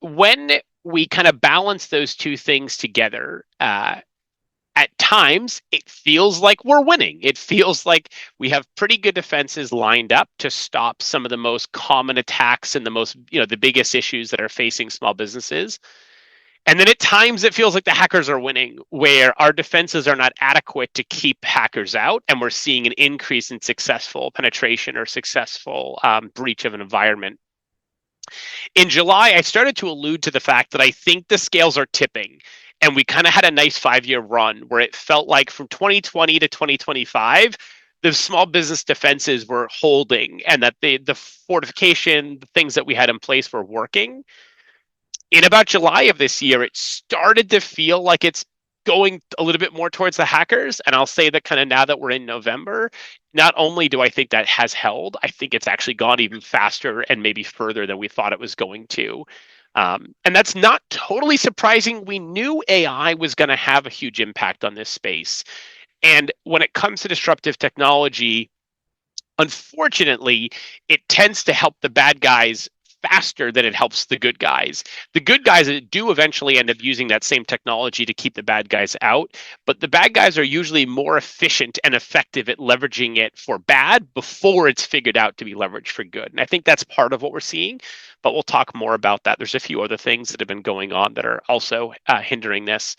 when we kind of balance those two things together, at times it feels like we're winning. It feels like we have pretty good defenses lined up to stop some of the most common attacks and the most, the biggest issues that are facing small businesses. And then at times it feels like the hackers are winning, where our defenses are not adequate to keep hackers out, and we're seeing an increase in successful penetration or successful breach of an environment. In July, I started to allude to the fact that I think the scales are tipping. And we kind of had a nice 5-year run where it felt like from 2020 to 2025, the small business defenses were holding and that the fortification, the things that we had in place were working. In about July of this year, it started to feel like it's going a little bit more towards the hackers. And I'll say that kind of now that we're in November, not only do I think that has held, I think it's actually gone even faster and maybe further than we thought it was going to. And that's not totally surprising. We knew AI was going to have a huge impact on this space. And when it comes to disruptive technology, unfortunately, it tends to help the bad guys faster than it helps the good guys. The good guys do eventually end up using that same technology to keep the bad guys out, but the bad guys are usually more efficient and effective at leveraging it for bad before it's figured out to be leveraged for good. And I think that's part of what we're seeing, but we'll talk more about that. There's a few other things that have been going on that are also hindering this.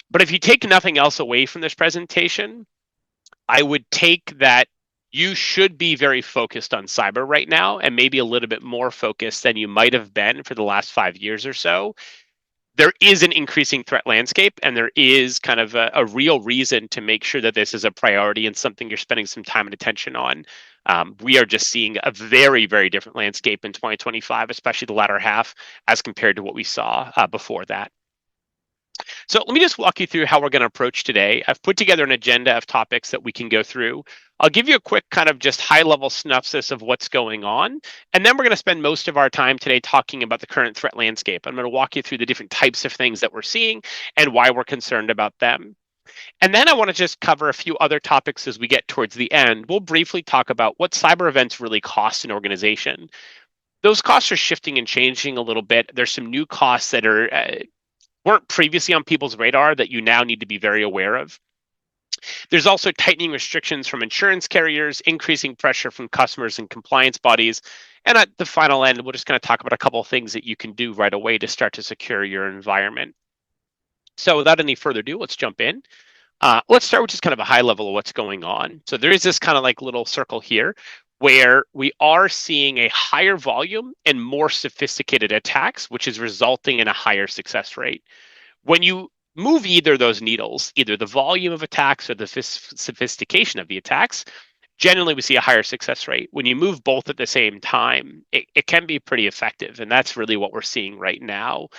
But if you take nothing else away from this presentation, I would take that you should be very focused on cyber right now, and maybe a little bit more focused than you might have been for the last 5 years or so. There is an increasing threat landscape, and there is kind of a real reason to make sure that this is a priority and something you're spending some time and attention on. We are just seeing a very, very different landscape in 2025, especially the latter half, as compared to what we saw before that. So let me just walk you through how we're going to approach today. I've put together an agenda of topics that we can go through. I'll give you a quick kind of just high-level synopsis of what's going on, and then we're going to spend most of our time today talking about the current threat landscape. I'm going to walk you through the different types of things that we're seeing and why we're concerned about them. And then I want to just cover a few other topics as we get towards the end. We'll briefly talk about what cyber events really cost an organization. Those costs are shifting and changing a little bit. There's some new costs that weren't previously on people's radar that you now need to be very aware of. There's also tightening restrictions from insurance carriers, increasing pressure from customers and compliance bodies. And at the final end, we're just going to talk about a couple of things that you can do right away to start to secure your environment. So without any further ado, let's jump in. Let's start with just kind of a high level of what's going on. So there is this kind of like little circle here where we are seeing a higher volume and more sophisticated attacks, which is resulting in a higher success rate. When you move either of those needles, either the volume of attacks or the sophistication of the attacks, generally we see a higher success rate. When you move both at the same time, it can be pretty effective. And that's really what we're seeing right now,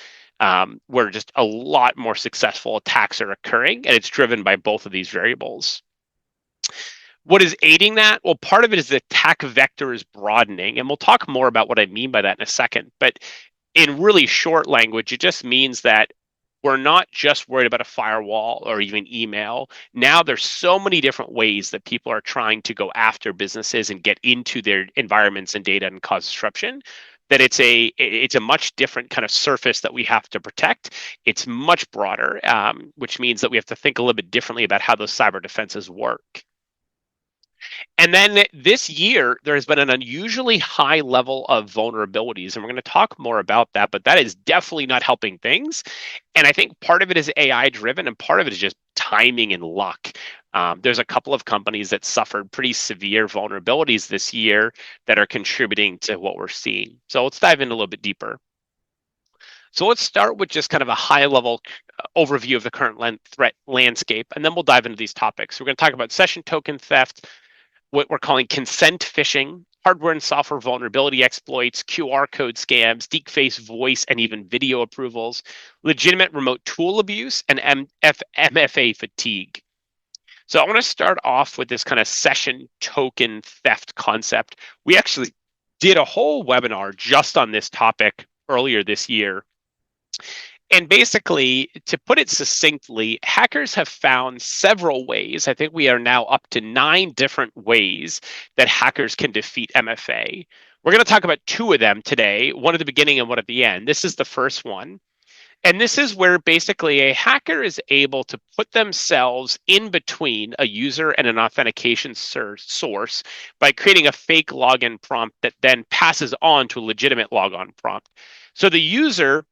where just a lot more successful attacks are occurring, and it's driven by both of these variables. What is aiding that? Well, part of it is the attack vector is broadening, and we'll talk more about what I mean by that in a second. But in really short language, it just means that we're not just worried about a firewall or even email. Now there's so many different ways that people are trying to go after businesses and get into their environments and data and cause disruption, that it's a much different kind of surface that we have to protect. It's much broader, which means that we have to think a little bit differently about how those cyber defenses work. And then this year, there has been an unusually high level of vulnerabilities, and we're going to talk more about that, but that is definitely not helping things. And I think part of it is AI driven, and part of it is just timing and luck. There's a couple of companies that suffered pretty severe vulnerabilities this year that are contributing to what we're seeing. So let's dive in a little bit deeper. So let's start with just kind of a high level overview of the current threat landscape, and then we'll dive into these topics. We're going to talk about session token theft, what we're calling consent phishing, hardware and software vulnerability exploits, QR code scams, deepfake voice and even video approvals, legitimate remote tool abuse, and MFA fatigue. So I want to start off with this kind of session token theft concept. We actually did a whole webinar just on this topic earlier this year. And basically, to put it succinctly, hackers have found several ways. I think we are now up to 9 different ways that hackers can defeat MFA. We're going to talk about two of them today, one at the beginning and one at the end. This is the first one. And this is where basically a hacker is able to put themselves in between a user and an authentication source by creating a fake login prompt that then passes on to a legitimate logon prompt. So the user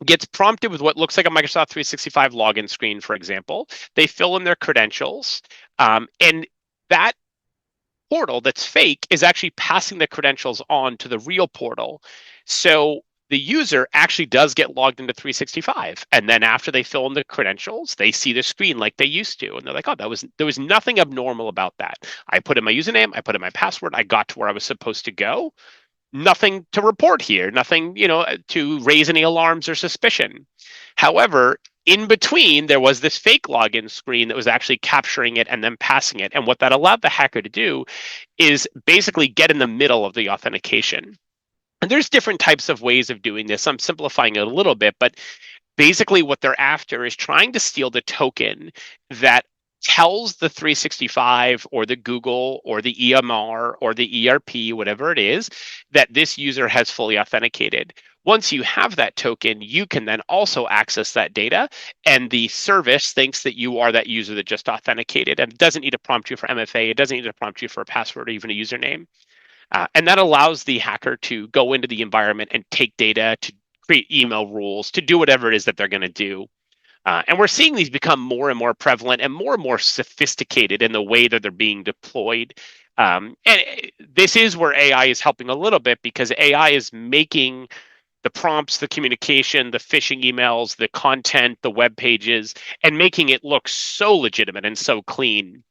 gets prompted with what looks like a Microsoft 365 login screen, for example. They fill in their credentials, and that portal that's fake is actually passing the credentials on to the real portal. So the user actually does get logged into 365. And then after they fill in the credentials, they see the screen like they used to. And they're like, oh, there was nothing abnormal about that. I put in my username, I put in my password, I got to where I was supposed to go. Nothing to report here, nothing, to raise any alarms or suspicion. However, in between, there was this fake login screen that was actually capturing it and then passing it. And what that allowed the hacker to do is basically get in the middle of the authentication. And there's different types of ways of doing this. I'm simplifying it a little bit, but basically what they're after is trying to steal the token that tells the 365 or the Google or the EMR or the ERP, whatever it is, that this user has fully authenticated. Once you have that token, you can then also access that data, and the service thinks that you are that user that just authenticated, and it doesn't need to prompt you for MFA, it doesn't need to prompt you for a password or even a username. And that allows the hacker to go into the environment and take data, to create email rules, to do whatever it is that they're going to do. And we're seeing these become more and more prevalent and more sophisticated in the way that they're being deployed. And this is where AI is helping a little bit, because AI is making the prompts, the communication, the phishing emails, the content, the web pages, and making it look so legitimate and so clean.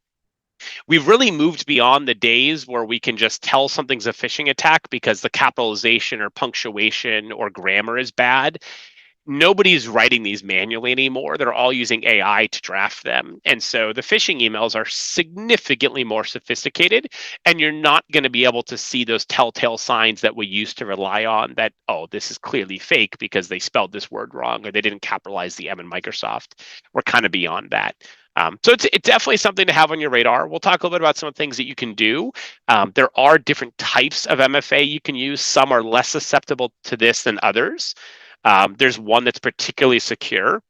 We've really moved beyond the days where we can just tell something's a phishing attack because the capitalization or punctuation or grammar is bad. Nobody's writing these manually anymore. They're all using AI to draft them. And so the phishing emails are significantly more sophisticated, and you're not going to be able to see those telltale signs that we used to rely on, that, oh, this is clearly fake because they spelled this word wrong or they didn't capitalize the M in Microsoft. We're kind of beyond that. So it's definitely something to have on your radar. We'll talk a little bit about some of the things that you can do. There are different types of MFA you can use. Some are less susceptible to this than others. There's one that's particularly secure,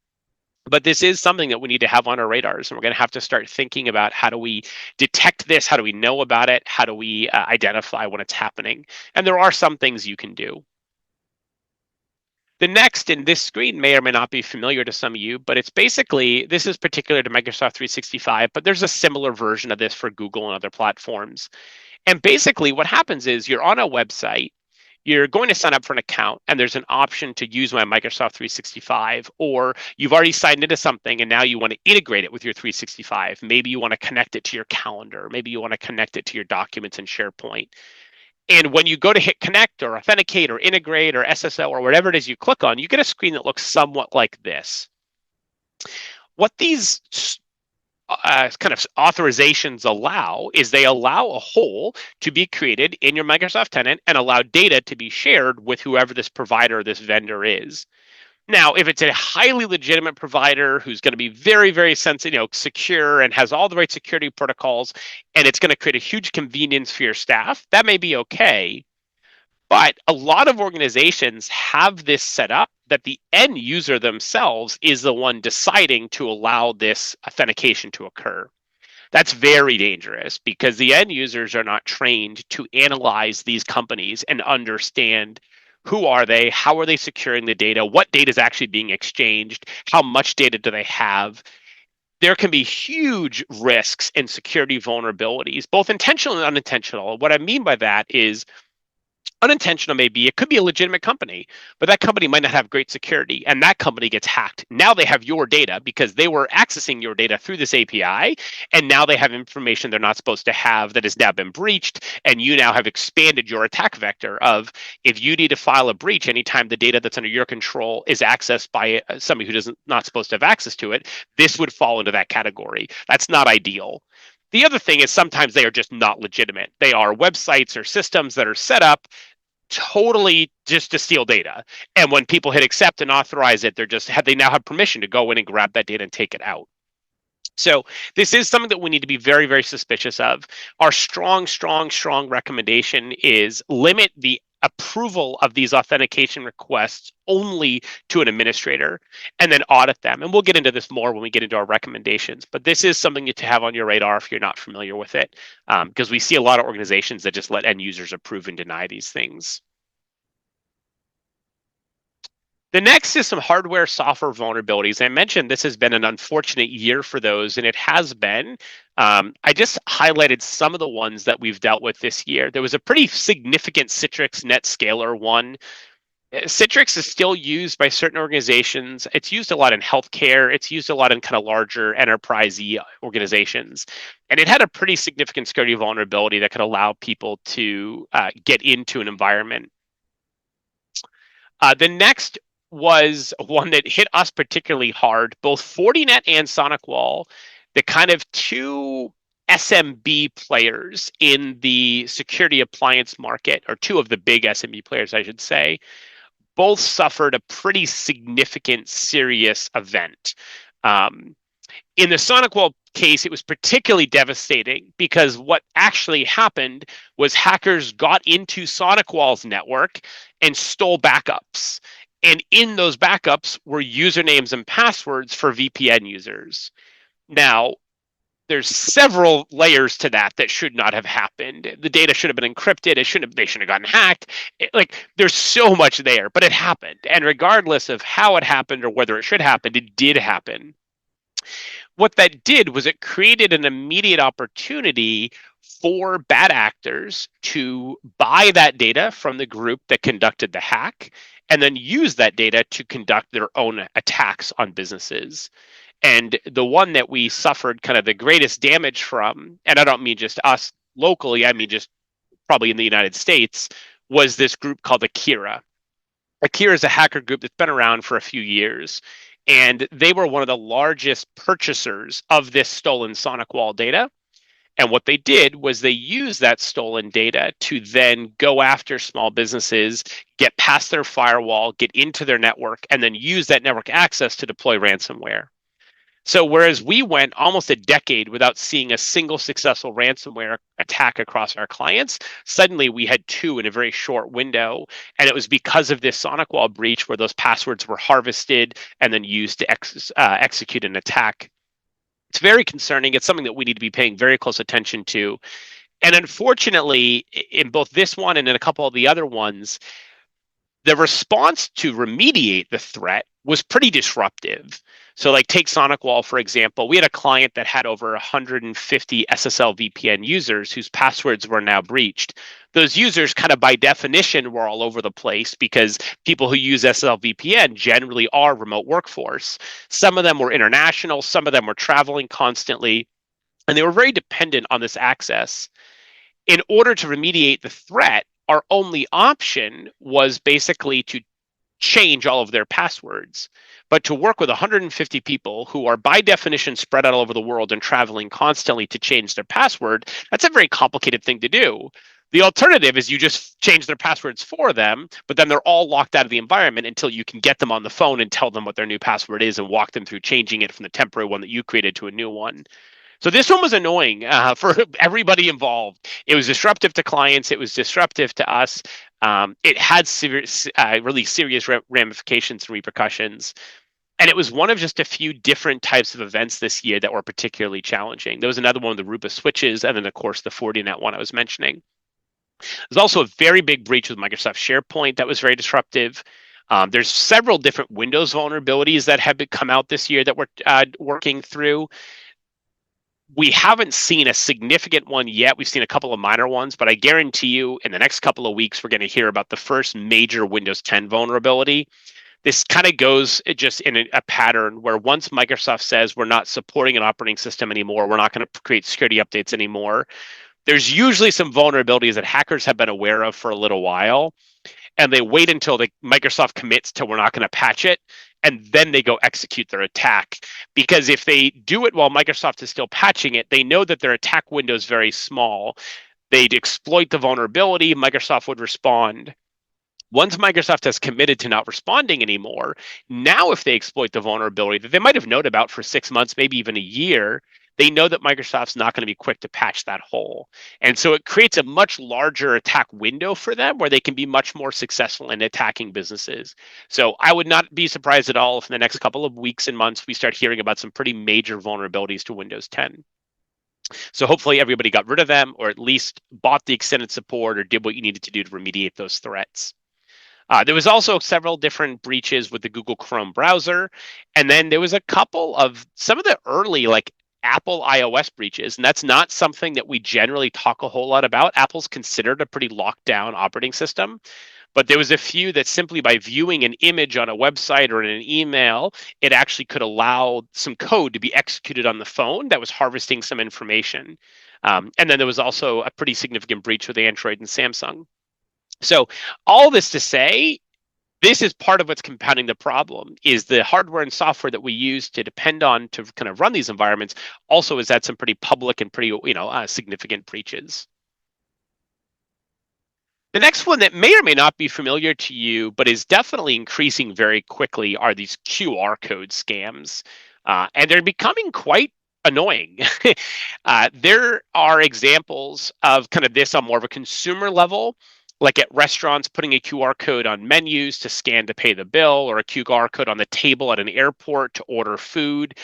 but this is something that we need to have on our radars, and we're going to have to start thinking about, how do we detect this? How do we know about it? How do we identify when it's happening? And there are some things you can do. The next in this screen may or may not be familiar to some of you, but it's basically, this is particular to Microsoft 365, but there's a similar version of this for Google and other platforms. And basically what happens is you're on a website, you're going to sign up for an account, and there's an option to use my Microsoft 365, or you've already signed into something and now you want to integrate it with your 365. Maybe you want to connect it to your calendar. Maybe you want to connect it to your documents in SharePoint. And when you go to hit connect or authenticate or integrate or SSL or whatever it is you click on, you get a screen that looks somewhat like this. What these kind of authorizations allow is they allow a hole to be created in your Microsoft tenant and allow data to be shared with whoever this provider or this vendor is. Now, if it's a highly legitimate provider who's going to be very, very sensitive, secure, and has all the right security protocols, and it's going to create a huge convenience for your staff, that may be okay. But a lot of organizations have this set up that the end user themselves is the one deciding to allow this authentication to occur. That's very dangerous, because the end users are not trained to analyze these companies and understand, who are they, how are they securing the data, what data is actually being exchanged, how much data do they have. There can be huge risks and security vulnerabilities, both intentional and unintentional. What I mean by that is, unintentional maybe, it could be a legitimate company, but that company might not have great security, and that company gets hacked. Now they have your data because they were accessing your data through this API, and now they have information they're not supposed to have that has now been breached, and you now have expanded your attack vector of, if you need to file a breach anytime the data that's under your control is accessed by somebody who doesn't not supposed to have access to it, this would fall into that category. That's not ideal. The other thing is, sometimes they are just not legitimate. They are websites or systems that are set up totally just to steal data. And when people hit accept and authorize it, they now have permission to go in and grab that data and take it out. So this is something that we need to be very, very suspicious of. Our strong, strong, strong recommendation is limit the approval of these authentication requests only to an administrator and then audit them. And we'll get into this more when we get into our recommendations. But this is something to have on your radar if you're not familiar with it, because we see a lot of organizations that just let end users approve and deny these things. The next is some hardware software vulnerabilities. I mentioned this has been an unfortunate year for those, and it has been. I just highlighted some of the ones that we've dealt with this year. There was a pretty significant Citrix NetScaler one. Citrix is still used by certain organizations. It's used a lot in healthcare. It's used a lot in kind of larger enterprisey organizations. And it had a pretty significant security vulnerability that could allow people to get into an environment. The next was one that hit us particularly hard, both Fortinet and SonicWall, the kind of two SMB players in the security appliance market, or two of the big SMB players, I should say, both suffered a pretty significant, serious event. In the SonicWall case, it was particularly devastating because what actually happened was hackers got into SonicWall's network and stole backups. And in those backups were usernames and passwords for VPN users. Now, there's several layers to that should not have happened. The data should have been encrypted. They shouldn't have gotten hacked. There's so much there, but it happened. And regardless of how it happened or whether it should happen, it did happen. What that did was it created an immediate opportunity for bad actors to buy that data from the group that conducted the hack and then use that data to conduct their own attacks on businesses. And the one that we suffered kind of the greatest damage from, and I don't mean just us locally, I mean just probably in the United States, was this group called Akira. Akira is a hacker group that's been around for a few years, and they were one of the largest purchasers of this stolen SonicWall data. And what they did was they used that stolen data to then go after small businesses, get past their firewall, get into their network, and then use that network access to deploy ransomware. So whereas we went almost a decade without seeing a single successful ransomware attack across our clients, suddenly we had two in a very short window. And it was because of this SonicWall breach where those passwords were harvested and then used to execute an attack. It's very concerning. It's something that we need to be paying very close attention to. And unfortunately, in both this one and in a couple of the other ones, the response to remediate the threat was pretty disruptive. So like take SonicWall, for example, we had a client that had over 150 SSL VPN users whose passwords were now breached. Those users kind of by definition were all over the place because people who use SSL VPN generally are remote workforce. Some of them were international, some of them were traveling constantly, and they were very dependent on this access. In order to remediate the threat, our only option was basically to change all of their passwords. But to work with 150 people who are by definition spread out all over the world and traveling constantly to change their password, that's a very complicated thing to do. The alternative is you just change their passwords for them, but then they're all locked out of the environment until you can get them on the phone and tell them what their new password is and walk them through changing it from the temporary one that you created to a new one. So this one was annoying for everybody involved. It was disruptive to clients. It was disruptive to us. It had really serious ramifications and repercussions. And it was one of just a few different types of events this year that were particularly challenging. There was another one, the Rupa switches, and then, of course, the Fortinet one I was mentioning. There's also a very big breach with Microsoft SharePoint that was very disruptive. There's several different Windows vulnerabilities that have come out this year that we're working through. We haven't seen a significant one yet. We've seen a couple of minor ones, but I guarantee you in the next couple of weeks, we're going to hear about the first major Windows 10 vulnerability. This kind of goes just in a pattern where once Microsoft says we're not supporting an operating system anymore, we're not going to create security updates anymore, there's usually some vulnerabilities that hackers have been aware of for a little while, and they wait until Microsoft commits to we're not going to patch it, and then they go execute their attack. Because if they do it while Microsoft is still patching it, they know that their attack window is very small. They'd exploit the vulnerability, Microsoft would respond. Once Microsoft has committed to not responding anymore, now if they exploit the vulnerability that they might have known about for 6 months, maybe even a year, they know that Microsoft's not going to be quick to patch that hole. And so it creates a much larger attack window for them where they can be much more successful in attacking businesses. So I would not be surprised at all if in the next couple of weeks and months we start hearing about some pretty major vulnerabilities to Windows 10. So hopefully everybody got rid of them or at least bought the extended support or did what you needed to do to remediate those threats. There was also several different breaches with the Google Chrome browser, and then there was a couple of some of the early like Apple iOS breaches, and that's not something that we generally talk a whole lot about. Apple's considered a pretty locked down operating system, but there was a few that simply by viewing an image on a website or in an email, it actually could allow some code to be executed on the phone that was harvesting some information. And then there was also a pretty significant breach with Android and Samsung. So all this to say, this is part of what's compounding the problem is the hardware and software that we use to depend on to kind of run these environments also has had some pretty public and pretty significant breaches. The next one that may or may not be familiar to you, but is definitely increasing very quickly, are these QR code scams. And they're becoming quite annoying. There are examples of kind of this on more of a consumer level, like at restaurants putting a QR code on menus to scan to pay the bill, or a QR code on the table at an airport to order food.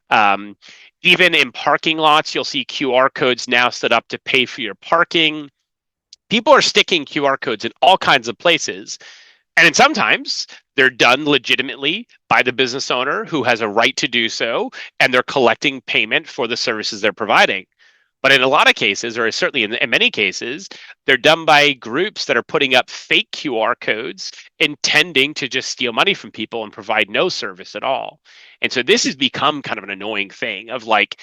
Um, Even in parking lots, you'll see QR codes now set up to pay for your parking. People are sticking QR codes in all kinds of places. And then sometimes they're done legitimately by the business owner who has a right to do so, and they're collecting payment for the services they're providing. But in a lot of cases, or certainly in many cases, they're done by groups that are putting up fake QR codes intending to just steal money from people and provide no service at all. And so this has become kind of an annoying thing of like,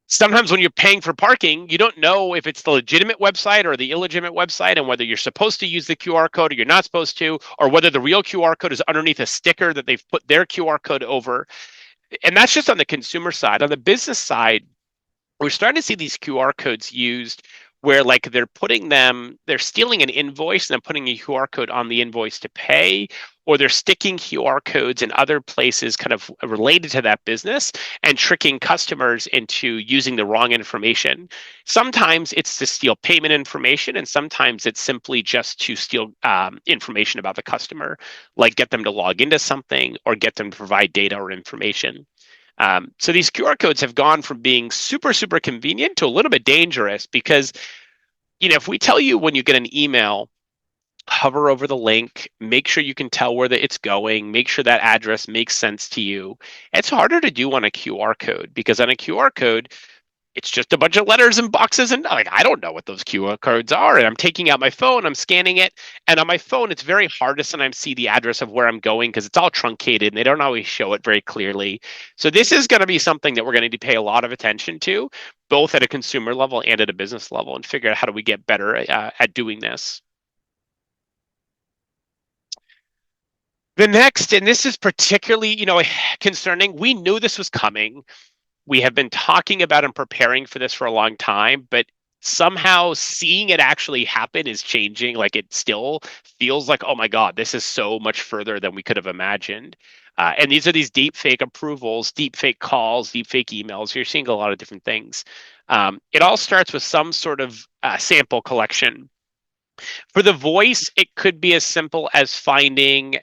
sometimes when you're paying for parking, you don't know if it's the legitimate website or the illegitimate website and whether you're supposed to use the QR code or you're not supposed to, or whether the real QR code is underneath a sticker that they've put their QR code over. And that's just on the consumer side. On the business side, we're starting to see these QR codes used where like they're stealing an invoice and then putting a QR code on the invoice to pay, or they're sticking QR codes in other places kind of related to that business and tricking customers into using the wrong information. Sometimes it's to steal payment information, and sometimes it's simply just to steal information about the customer, like get them to log into something or get them to provide data or information. So these QR codes have gone from being super, super convenient to a little bit dangerous because, if we tell you when you get an email, hover over the link, make sure you can tell where it's going, make sure that address makes sense to you. It's harder to do on a QR code because on a QR code, it's just a bunch of letters and boxes, and like I don't know what those QR codes are. And I'm taking out my phone, I'm scanning it, and on my phone, it's very hard to sometimes see the address of where I'm going because it's all truncated and they don't always show it very clearly. So this is going to be something that we're going to need to pay a lot of attention to, both at a consumer level and at a business level, and figure out how do we get better at doing this. The next, and this is particularly, concerning. We knew this was coming. We have been talking about and preparing for this for a long time, but somehow seeing it actually happen is changing. Like it still feels like, oh my God, this is so much further than we could have imagined. And these are these deep fake approvals, deep fake calls, deep fake emails. You're seeing a lot of different things. It all starts with some sort of sample collection. For the voice, it could be as simple as finding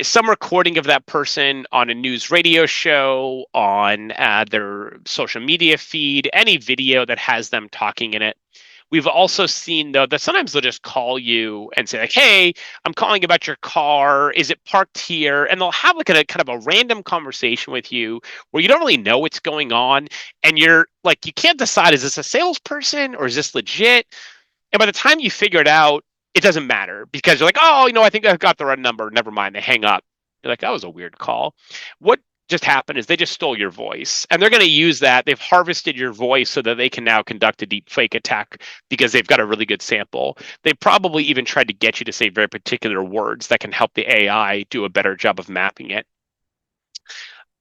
some recording of that person on a news radio show, on their social media feed, any video that has them talking in it. We've also seen, though, that sometimes they'll just call you and say, like, hey, I'm calling about your car. Is it parked here? And they'll have like a kind of a random conversation with you where you don't really know what's going on. And you're like, you can't decide, is this a salesperson or is this legit? And by the time you figure it out, it doesn't matter because you're like, oh, I think I've got the right number. Never mind. They hang up. You're like, that was a weird call. What just happened is they just stole your voice, and they're going to use that. They've harvested your voice so that they can now conduct a deep fake attack because they've got a really good sample. They probably even tried to get you to say very particular words that can help the AI do a better job of mapping it.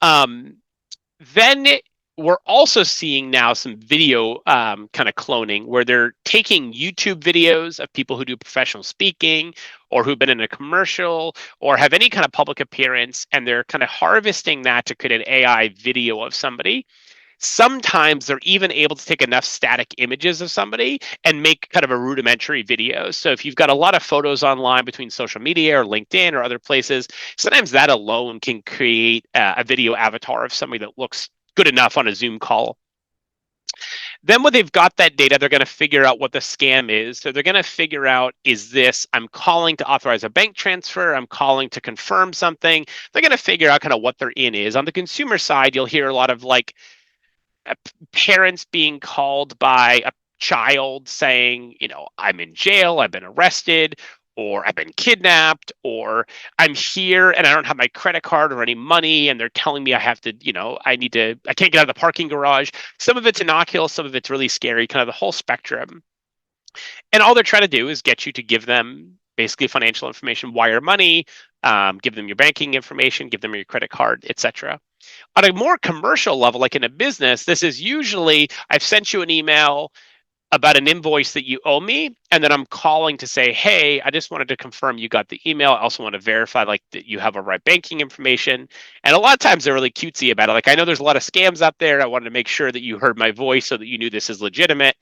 Then We're also seeing now some video kind of cloning where they're taking YouTube videos of people who do professional speaking or who've been in a commercial or have any kind of public appearance, and they're kind of harvesting that to create an AI video of somebody. Sometimes they're even able to take enough static images of somebody and make kind of a rudimentary video. So if you've got a lot of photos online between social media or LinkedIn or other places, sometimes that alone can create a video avatar of somebody that looks good enough on a Zoom call. Then when they've got that data, they're going to figure out what the scam is. So they're going to figure out, is this, I'm calling to authorize a bank transfer, I'm calling to confirm something. They're going to figure out kind of what their in is. On the consumer side, you'll hear a lot of like parents being called by a child saying, I'm in jail, I've been arrested, or I've been kidnapped, or I'm here and I don't have my credit card or any money, and they're telling me I have to, I can't get out of the parking garage. Some of it's innocuous, some of it's really scary, kind of the whole spectrum. And all they're trying to do is get you to give them basically financial information, wire money, give them your banking information, give them your credit card, etc. On a more commercial level, like in a business, this is usually I've sent you an email about an invoice that you owe me, and then I'm calling to say, hey, I just wanted to confirm you got the email. I also want to verify like that you have a right banking information. And a lot of times they're really cutesy about it. Like, I know there's a lot of scams out there. I wanted to make sure that you heard my voice so that you knew this is legitimate.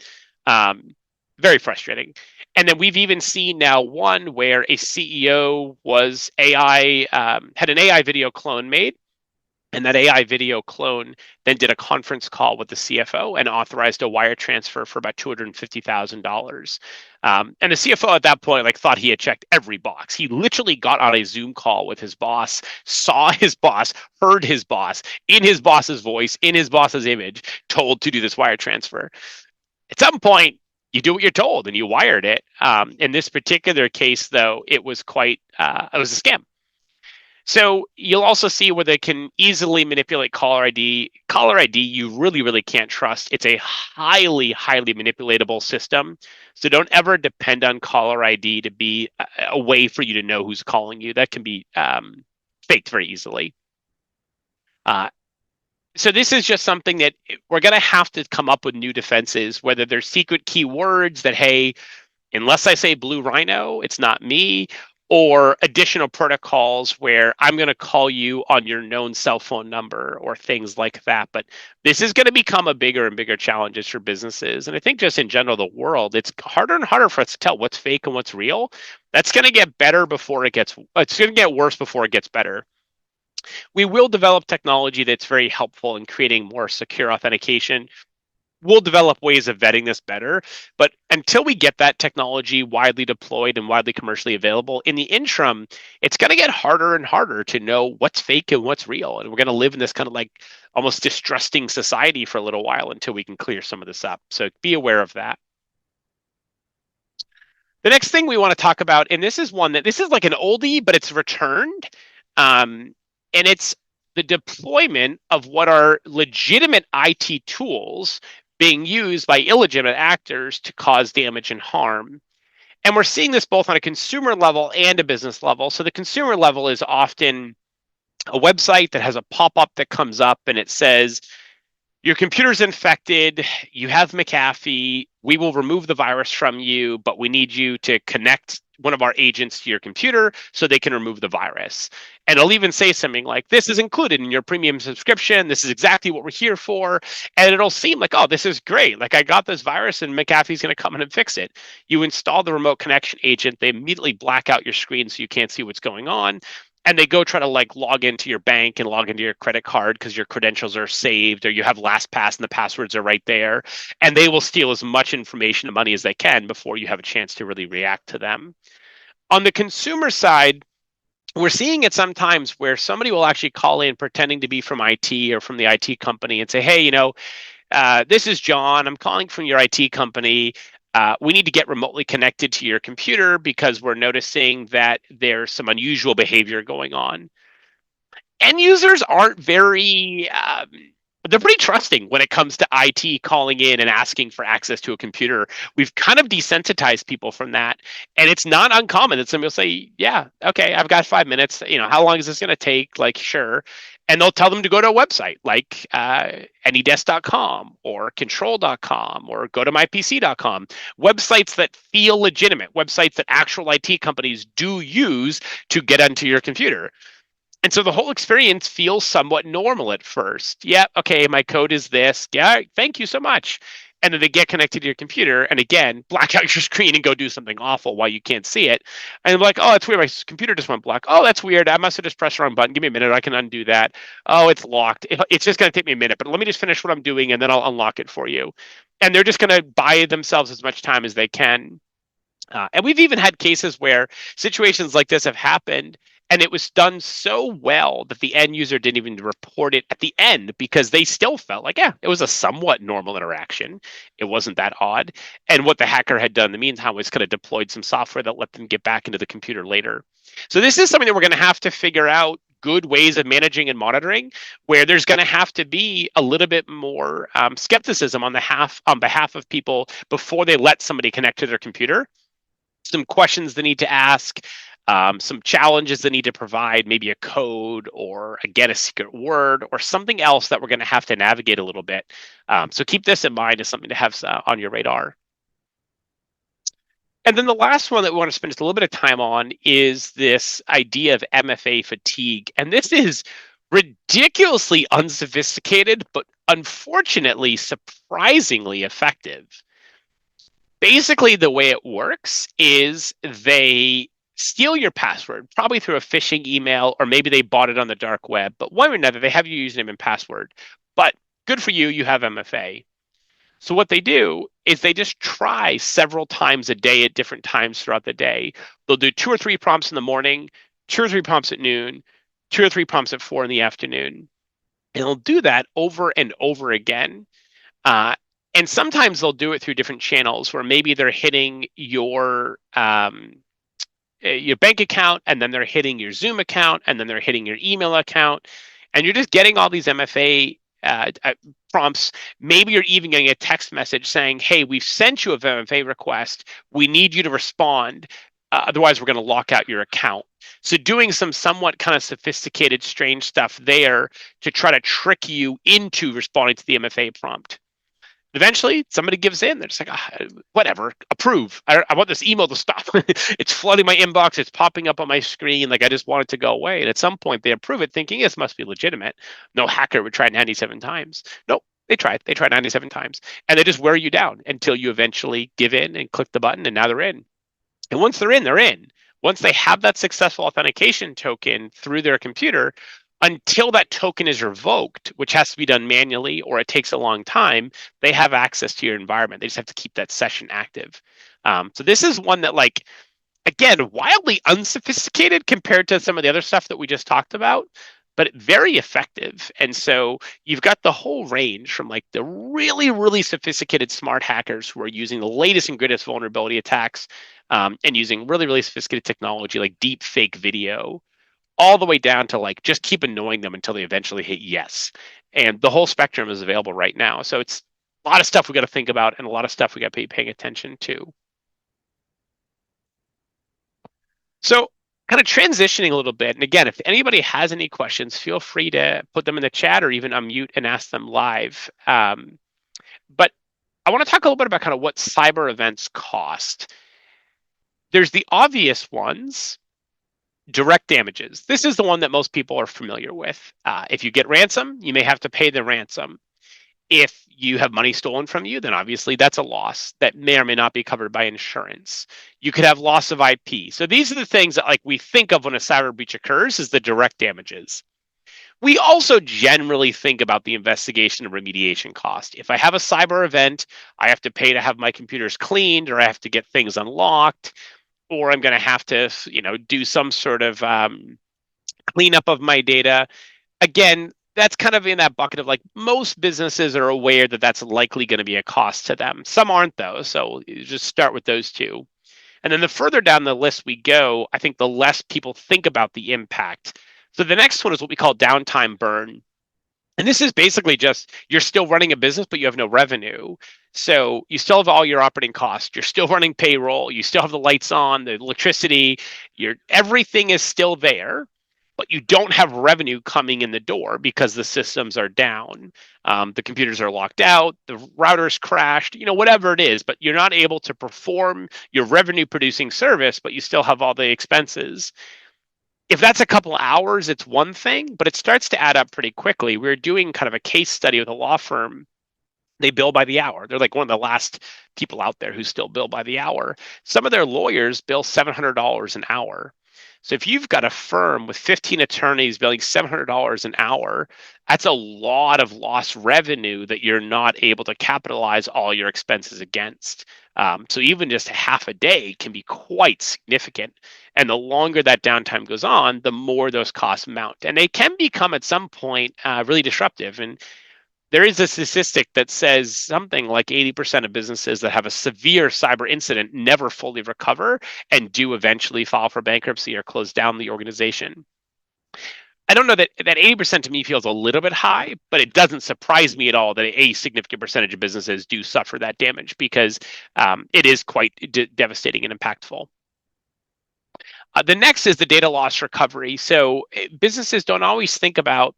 Very frustrating. And then we've even seen now one where a CEO was AI, had an AI video clone made, and that AI video clone then did a conference call with the CFO and authorized a wire transfer for about $250,000. And the CFO at that point thought he had checked every box. He literally got on a Zoom call with his boss, saw his boss, heard his boss in his boss's voice, in his boss's image, told to do this wire transfer. At some point, you do what you're told and you wired it. In this particular case, though, it was it was a scam. So you'll also see where they can easily manipulate caller ID. Caller ID, you really, really can't trust. It's a highly, highly manipulatable system. So don't ever depend on caller ID to be a way for you to know who's calling you. That can be faked very easily. So this is just something that we're going to have to come up with new defenses, whether they're secret keywords that, hey, unless I say Blue Rhino, it's not me, or additional protocols where I'm going to call you on your known cell phone number or things like that. But this is going to become a bigger and bigger challenge for businesses. And I think just in general, the world, it's harder and harder for us to tell what's fake and what's real. That's going to get better before it's going to get worse before it gets better. We will develop technology that's very helpful in creating more secure authentication. We'll develop ways of vetting this better. But until we get that technology widely deployed and widely commercially available, in the interim, it's going to get harder and harder to know what's fake and what's real. And we're going to live in this kind of almost distrusting society for a little while until we can clear some of this up. So be aware of that. The next thing we want to talk about, and this is one that this is like an oldie, but it's returned. And it's the deployment of what are legitimate IT tools being used by illegitimate actors to cause damage and harm. And we're seeing this both on a consumer level and a business level. So the consumer level is often a website that has a pop-up that comes up and it says, your computer's infected, you have McAfee, we will remove the virus from you, but we need you to connect one of our agents to your computer so they can remove the virus. And it'll even say something like, this is included in your premium subscription, this is exactly what we're here for. And it'll seem like, oh, this is great. Like, I got this virus and McAfee's going to come in and fix it. You install the remote connection agent, they immediately black out your screen so you can't see what's going on. And they go try to log into your bank and log into your credit card because your credentials are saved or you have LastPass and the passwords are right there. And they will steal as much information and money as they can before you have a chance to really react to them. On the consumer side, we're seeing it sometimes where somebody will actually call in pretending to be from IT or from the IT company and say, hey, this is John. I'm calling from your IT company. We need to get remotely connected to your computer because we're noticing that there's some unusual behavior going on. End users aren't they're pretty trusting when it comes to IT calling in and asking for access to a computer. We've kind of desensitized people from that. And it's not uncommon that somebody will say, yeah, okay, I've got 5 minutes. How long is this going to take? Sure. And they'll tell them to go to a website like anydesk.com or control.com or go to mypc.com, websites that feel legitimate, websites that actual IT companies do use to get onto your computer. And so the whole experience feels somewhat normal at first. Yeah, okay, my code is this. Yeah, thank you so much. And then they get connected to your computer and again, black out your screen and go do something awful while you can't see it. And I'm like, oh, that's weird. My computer just went black. Oh, that's weird. I must have just pressed the wrong button. Give me a minute. I can undo that. Oh, it's locked. It's just going to take me a minute, but let me just finish what I'm doing and then I'll unlock it for you. And they're just going to buy themselves as much time as they can. And we've even had cases where situations like this have happened and it was done so well that the end user didn't even report it at the end because they still felt like, yeah, it was a somewhat normal interaction. It wasn't that odd. And what the hacker had done in the meantime was kind of deployed some software that let them get back into the computer later. So this is something that we're going to have to figure out good ways of managing and monitoring, where there's going to have to be a little bit more skepticism on behalf of people before they let somebody connect to their computer, some questions they need to ask, some challenges they need to provide, maybe a code or again a secret word or something else that we're going to have to navigate a little bit. So keep this in mind as something to have on your radar. And then the last one that we want to spend just a little bit of time on is this idea of MFA fatigue. And this is ridiculously unsophisticated, but unfortunately surprisingly effective. Basically, the way it works is they steal your password, probably through a phishing email, or maybe they bought it on the dark web. But one or another, they have your username and password. But good for you, you have MFA. So what they do is they just try several times a day at different times throughout the day. They'll do 2 or 3 prompts in the morning, 2 or 3 prompts at noon, 2 or 3 prompts at 4 in the afternoon. And they'll do that over and over again. And sometimes they'll do it through different channels where maybe they're hitting your bank account, and then they're hitting your Zoom account, and then they're hitting your email account, and you're just getting all these MFA prompts. Maybe you're even getting a text message saying, hey, we've sent you a MFA request. We need you to respond. Otherwise, we're going to lock out your account. So doing some somewhat kind of sophisticated, strange stuff there to try to trick you into responding to the MFA prompt. Eventually, somebody gives in. They're just like, whatever, approve. I want this email to stop. It's flooding my inbox. It's popping up on my screen. Like, I just want it to go away. And at some point, they approve it, thinking this must be legitimate. No hacker would try 97 times. Nope, they tried. They tried 97 times. And they just wear you down until you eventually give in and click the button, and now they're in. And once they're in, they're in. Once they have that successful authentication token through their computer, until that token is revoked, which has to be done manually or it takes a long time, they have access to your environment. They just have to keep that session active. So this is one that, like, again, wildly unsophisticated compared to some of the other stuff that we just talked about, but very effective. And so you've got the whole range from like the really, really sophisticated smart hackers who are using the latest and greatest vulnerability attacks and using really, really sophisticated technology like deep fake video, all the way down to like just keep annoying them until they eventually hit yes. And the whole spectrum is available right now. So it's a lot of stuff we got to think about and a lot of stuff we got to be paying attention to. So kind of transitioning a little bit. And again, if anybody has any questions, feel free to put them in the chat or even unmute and ask them live. But I want to talk a little bit about kind of what cyber events cost. There's the obvious ones. Direct damages. This is the one that most people are familiar with. If you get ransom, you may have to pay the ransom. If you have money stolen from you, then obviously that's a loss that may or may not be covered by insurance. You could have loss of IP. So these are the things that like we think of when a cyber breach occurs as the direct damages. We also generally think about the investigation and remediation cost. If I have a cyber event, I have to pay to have my computers cleaned, or I have to get things unlocked, or I'm going to have to, do some sort of cleanup of my data. Again, that's kind of in that bucket of like most businesses are aware that that's likely going to be a cost to them. Some aren't though, so you just start with those two. And then the further down the list we go, I think the less people think about the impact. So the next one is what we call downtime burn. And this is basically just you're still running a business, but you have no revenue. So you still have all your operating costs. You're still running payroll. You still have the lights on, the electricity. Everything is still there. but you don't have revenue coming in the door because the systems are down. The computers are locked out, the router's crashed, whatever it is, but you're not able to perform your revenue producing service, but you still have all the expenses. If that's a couple hours, it's one thing, but it starts to add up pretty quickly. We were doing kind of a case study with a law firm. They bill by the hour. They're like one of the last people out there who still bill by the hour. Some of their lawyers bill $700 an hour. So if you've got a firm with 15 attorneys billing $700 an hour, that's a lot of lost revenue that you're not able to capitalize all your expenses against. So even just half a day can be quite significant. And the longer that downtime goes on, the more those costs mount. And they can become at some point really disruptive. And there is a statistic that says something like 80% of businesses that have a severe cyber incident never fully recover and do eventually file for bankruptcy or close down the organization. I don't know that 80% to me feels a little bit high, but it doesn't surprise me at all that a significant percentage of businesses do suffer that damage because it is quite devastating and impactful. The next is the data loss recovery. So businesses don't always think about,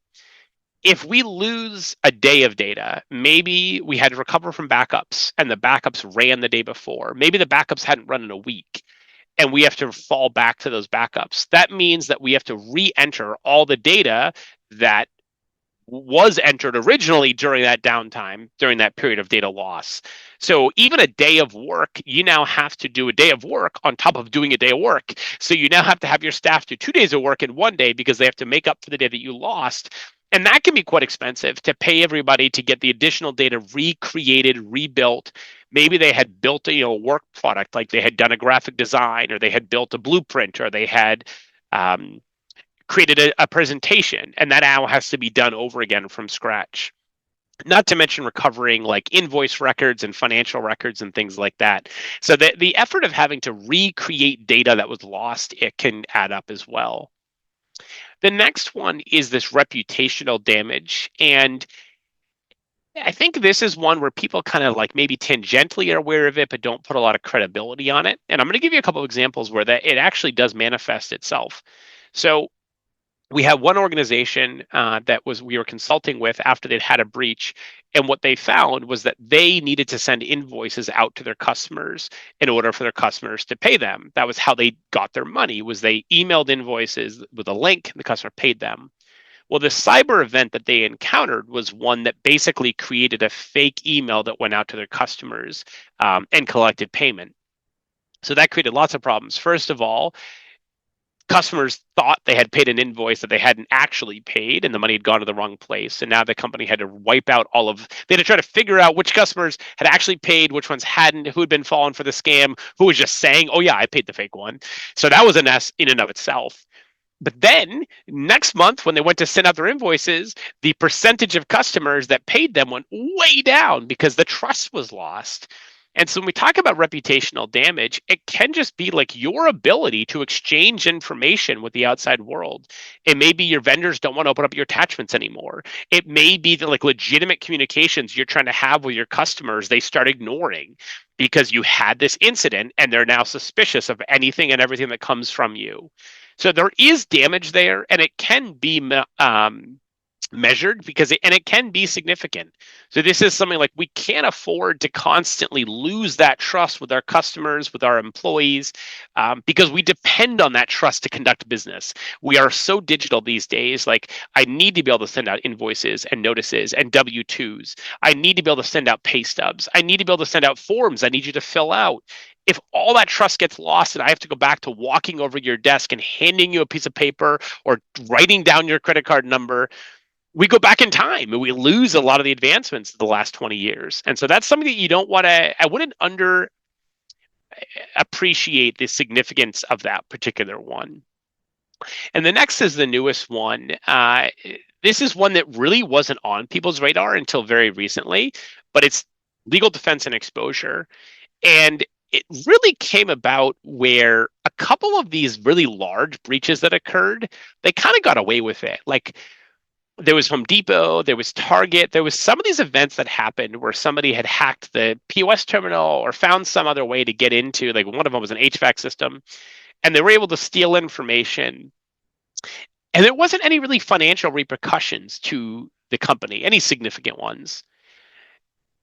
if we lose a day of data, maybe we had to recover from backups and the backups ran the day before. Maybe the backups hadn't run in a week and we have to fall back to those backups. That means that we have to re-enter all the data that was entered originally during that downtime, during that period of data loss. So even a day of work, you now have to do a day of work on top of doing a day of work. So you now have to have your staff do 2 days of work in one day because they have to make up for the day that you lost. And that can be quite expensive to pay everybody to get the additional data recreated, rebuilt. Maybe they had built a work product, like they had done a graphic design, or they had built a blueprint, or they had created a presentation, and that now has to be done over again from scratch. Not to mention recovering like invoice records and financial records and things like that. So the effort of having to recreate data that was lost, it can add up as well. The next one is this reputational damage. And I think this is one where people kind of like maybe tangentially are aware of it, but don't put a lot of credibility on it. And I'm going to give you a couple of examples where that it actually does manifest itself. So we had one organization we were consulting with after they'd had a breach, and what they found was that they needed to send invoices out to their customers in order for their customers to pay them. That was how they got their money, was they emailed invoices with a link and the customer paid them. Well, the cyber event that they encountered was one that basically created a fake email that went out to their customers and collected payment. So that created lots of problems. First of all, customers thought they had paid an invoice that they hadn't actually paid and the money had gone to the wrong place. And now the company had to wipe out they had to try to figure out which customers had actually paid, which ones hadn't, who had been falling for the scam, who was just saying, oh yeah, I paid the fake one. So that was a mess in and of itself. But then next month, when they went to send out their invoices, the percentage of customers that paid them went way down because the trust was lost. And so when we talk about reputational damage, it can just be like your ability to exchange information with the outside world. It may be your vendors don't want to open up your attachments anymore. It may be the like legitimate communications you're trying to have with your customers, they start ignoring because you had this incident and they're now suspicious of anything and everything that comes from you. So there is damage there, and it can be measured and it can be significant. So this is something like we can't afford to constantly lose that trust with our customers, with our employees, because we depend on that trust to conduct business. We are so digital these days. Like I need to be able to send out invoices and notices and W-2s. I need to be able to send out pay stubs. I need to be able to send out forms I need you to fill out. If all that trust gets lost and I have to go back to walking over your desk and handing you a piece of paper or writing down your credit card number, we go back in time and we lose a lot of the advancements of the last 20 years. And so that's something that you don't want to, I wouldn't appreciate the significance of that particular one. And the next is the newest one. This is one that really wasn't on people's radar until very recently, but it's legal defense and exposure. And it really came about where a couple of these really large breaches that occurred, they kind of got away with it. Like there was Home Depot, there was Target, there was some of these events that happened where somebody had hacked the POS terminal or found some other way to get into, like one of them was an HVAC system, and they were able to steal information. And there wasn't any really financial repercussions to the company, any significant ones.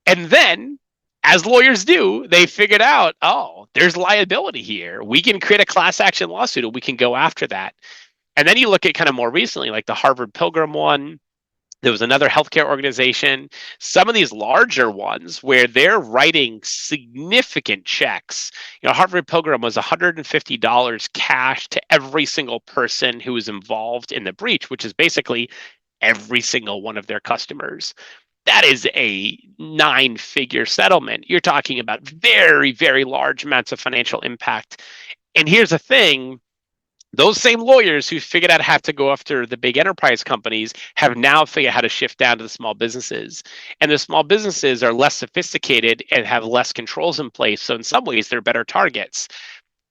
And then, as lawyers do, they figured out, oh, there's liability here. We can create a class action lawsuit and we can go after that. And then you look at kind of more recently, like the Harvard Pilgrim one. There was another healthcare organization, some of these larger ones where they're writing significant checks. Harvard Pilgrim was $150 cash to every single person who was involved in the breach, which is basically every single one of their customers. That is a 9-figure settlement. You're talking about very, very large amounts of financial impact. And here's the thing, those same lawyers who figured out how to go after the big enterprise companies have now figured out how to shift down to the small businesses. And the small businesses are less sophisticated and have less controls in place. So in some ways, they're better targets.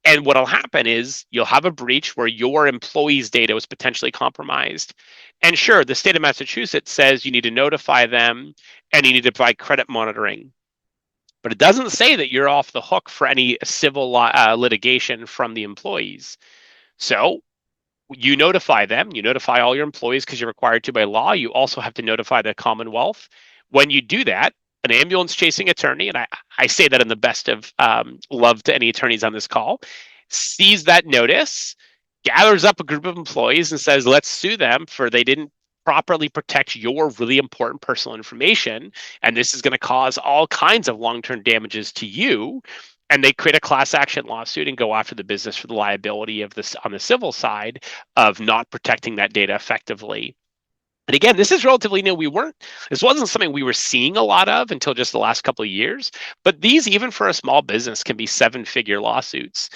And what'll happen is you'll have a breach where your employees' data was potentially compromised. And sure, the state of Massachusetts says you need to notify them and you need to provide credit monitoring. But it doesn't say that you're off the hook for any civil litigation from the employees. So you notify them, you notify all your employees because you're required to by law. You also have to notify the Commonwealth. When you do that, an ambulance chasing attorney, and I say that in the best of love to any attorneys on this call, sees that notice, gathers up a group of employees and says, let's sue them for they didn't properly protect your really important personal information. And this is going to cause all kinds of long-term damages to you. And they create a class action lawsuit and go after the business for the liability of this on the civil side of not protecting that data effectively. And again, this is relatively new. This wasn't something we were seeing a lot of until just the last couple of years. But these, even for a small business, can be 7-figure lawsuits.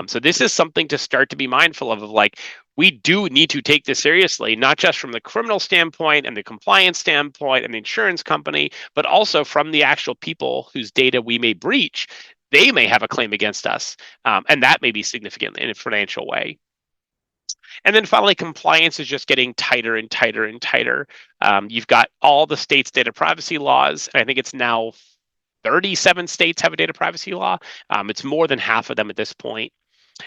So this is something to start to be mindful of like, we do need to take this seriously, not just from the criminal standpoint and the compliance standpoint and the insurance company, but also from the actual people whose data we may breach. They may have a claim against us, and that may be significant in a financial way. And then finally, compliance is just getting tighter and tighter and tighter. You've got all the states' data privacy laws. And I think it's now 37 states have a data privacy law. It's more than half of them at this point.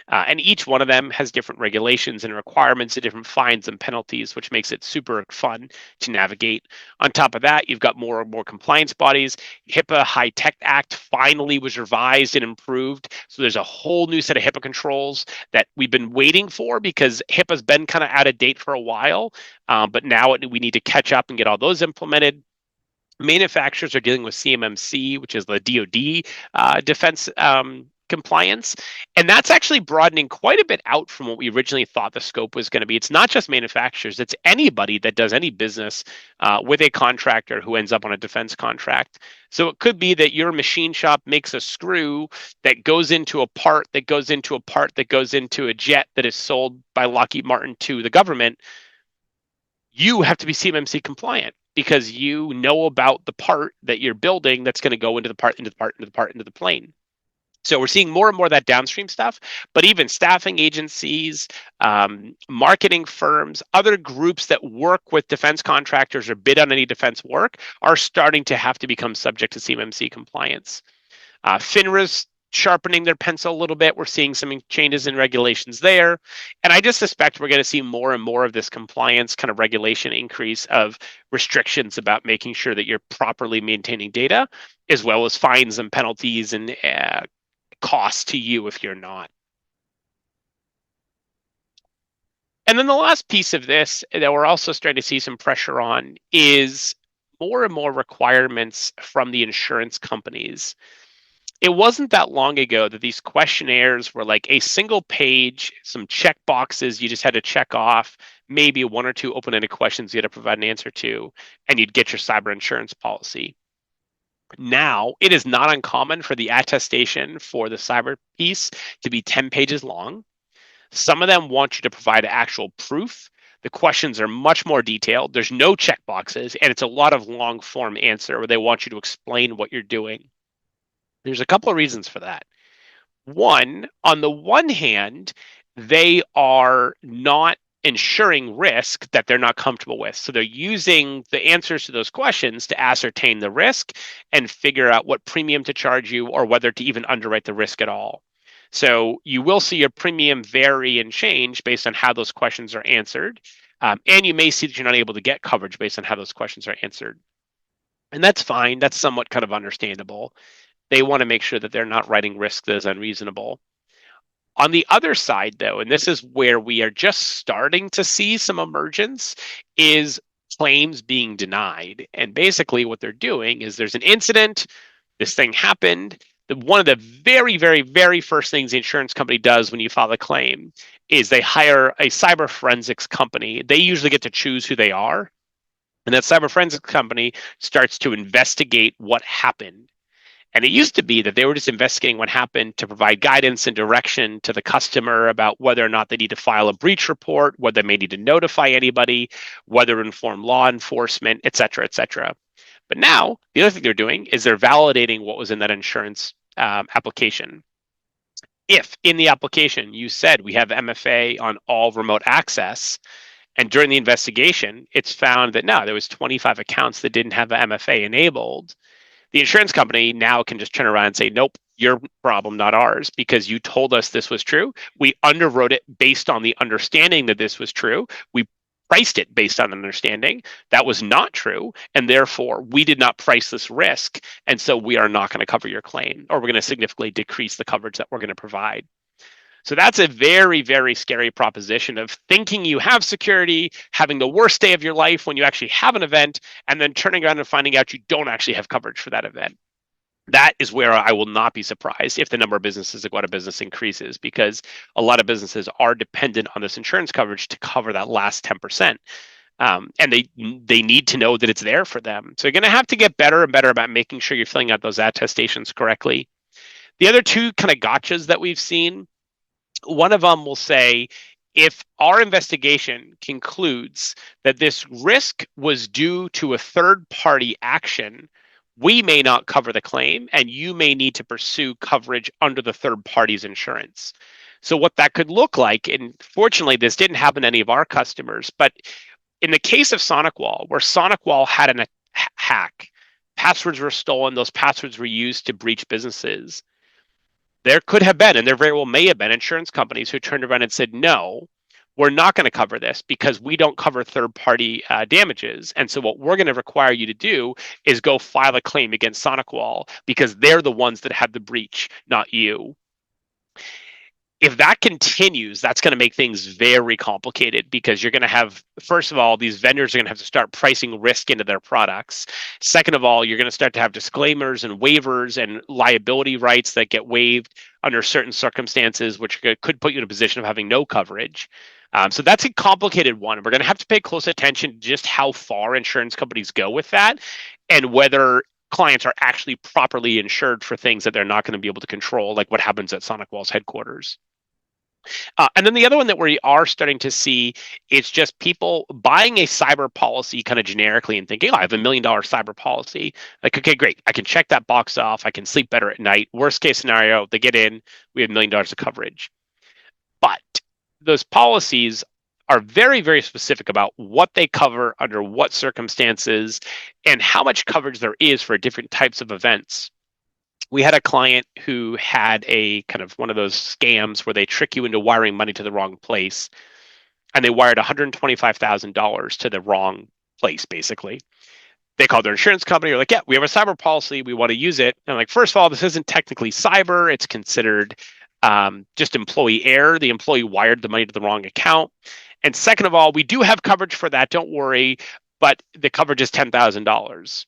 And each one of them has different regulations and requirements and different fines and penalties, which makes it super fun to navigate. On top of that, you've got more and more compliance bodies. HIPAA High-Tech Act finally was revised and improved. So there's a whole new set of HIPAA controls that we've been waiting for because HIPAA's been kind of out of date for a while. But now we need to catch up and get all those implemented. Manufacturers are dealing with CMMC, which is the DoD defense compliance. And that's actually broadening quite a bit out from what we originally thought the scope was going to be. It's not just manufacturers, it's anybody that does any business with a contractor who ends up on a defense contract. So it could be that your machine shop makes a screw that goes into a part that goes into a part that goes into a jet that is sold by Lockheed Martin to the government. You have to be CMMC compliant because you know about the part that you're building that's going to go into the part, into the part, into the part, into the plane. So we're seeing more and more of that downstream stuff, but even staffing agencies, marketing firms, other groups that work with defense contractors or bid on any defense work are starting to have to become subject to CMMC compliance. FINRA's sharpening their pencil a little bit. We're seeing some changes in regulations there. And I just suspect we're going to see more and more of this compliance kind of regulation increase of restrictions about making sure that you're properly maintaining data, as well as fines and penalties and costs to you if you're not. And then the last piece of this that we're also starting to see some pressure on is more and more requirements from the insurance companies. It wasn't that long ago that these questionnaires were like a single page, some check boxes you just had to check off, maybe one or two open-ended questions you had to provide an answer to, and you'd get your cyber insurance policy. Now, it is not uncommon for the attestation for the cyber piece to be 10 pages long. Some of them want you to provide actual proof. The questions are much more detailed. There's no check boxes, and it's a lot of long form answer where they want you to explain what you're doing. There's a couple of reasons for that. One, on the one hand, they are not ensuring risk that they're not comfortable with. So they're using the answers to those questions to ascertain the risk and figure out what premium to charge you or whether to even underwrite the risk at all. So you will see your premium vary and change based on how those questions are answered. And you may see that you're not able to get coverage based on how those questions are answered. And that's fine. That's somewhat kind of understandable. They want to make sure that they're not writing risk that is unreasonable. On the other side, though, and this is where we are just starting to see some emergence, is claims being denied. And basically, what they're doing is there's an incident, this thing happened. One of the very, very, very first things the insurance company does when you file a claim is they hire a cyber forensics company. They usually get to choose who they are. And that cyber forensics company starts to investigate what happened. And it used to be that they were just investigating what happened to provide guidance and direction to the customer about whether or not they need to file a breach report, whether they may need to notify anybody, whether to inform law enforcement, et cetera, et cetera. But now the other thing they're doing is they're validating what was in that insurance application. If in the application you said we have MFA on all remote access, and during the investigation, it's found that no, there was 25 accounts that didn't have the MFA enabled, the insurance company now can just turn around and say, nope, your problem, not ours, because you told us this was true. We underwrote it based on the understanding that this was true. We priced it based on understanding that was not true. And therefore, we did not price this risk. And so we are not going to cover your claim, or we're going to significantly decrease the coverage that we're going to provide. So that's a very, very scary proposition of thinking you have security, having the worst day of your life when you actually have an event, and then turning around and finding out you don't actually have coverage for that event. That is where I will not be surprised if the number of businesses that go out of business increases, because a lot of businesses are dependent on this insurance coverage to cover that last 10%. And they need to know that it's there for them. So you're going to have to get better and better about making sure you're filling out those attestations correctly. The other two kind of gotchas that we've seen, one of them will say, if our investigation concludes that this risk was due to a third party action, we may not cover the claim and you may need to pursue coverage under the third party's insurance. So what that could look like, and fortunately this didn't happen to any of our customers, but in the case of SonicWall, where SonicWall had a hack, passwords were stolen, those passwords were used to breach businesses. There could have been, and there very well may have been, insurance companies who turned around and said, no, we're not going to cover this because we don't cover third-party damages. And so what we're going to require you to do is go file a claim against SonicWall because they're the ones that had the breach, not you. If that continues, that's going to make things very complicated because you're going to have, first of all, these vendors are going to have to start pricing risk into their products. Second of all, you're going to start to have disclaimers and waivers and liability rights that get waived under certain circumstances, which could put you in a position of having no coverage. So that's a complicated one. We're going to have to pay close attention to just how far insurance companies go with that and whether clients are actually properly insured for things that they're not going to be able to control, like what happens at SonicWall's headquarters. And then the other one that we are starting to see is just people buying a cyber policy kind of generically and thinking, oh, I have $1 million cyber policy. Like, okay, great. I can check that box off. I can sleep better at night. Worst case scenario, they get in, we have $1 million of coverage. But those policies are very, very specific about what they cover under what circumstances and how much coverage there is for different types of events. We had a client who had a kind of one of those scams where they trick you into wiring money to the wrong place. And they wired $125,000 to the wrong place, basically. They called their insurance company. They're like, yeah, we have a cyber policy. We want to use it. And I'm like, first of all, this isn't technically cyber. It's considered just employee error. The employee wired the money to the wrong account. And second of all, we do have coverage for that. Don't worry. But the coverage is $10,000.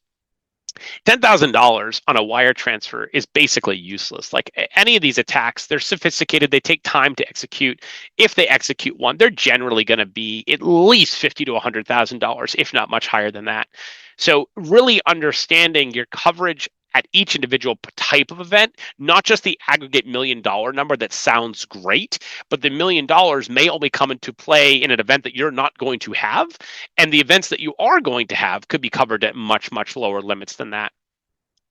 $10,000 on a wire transfer is basically useless. Like any of these attacks, they're sophisticated. They take time to execute. If they execute one, they're generally going to be at least $50,000 to $100,000, if not much higher than that. So really understanding your coverage at each individual type of event, not just the aggregate $1 million number that sounds great, but the $1 million may only come into play in an event that you're not going to have. And the events that you are going to have could be covered at much, much lower limits than that.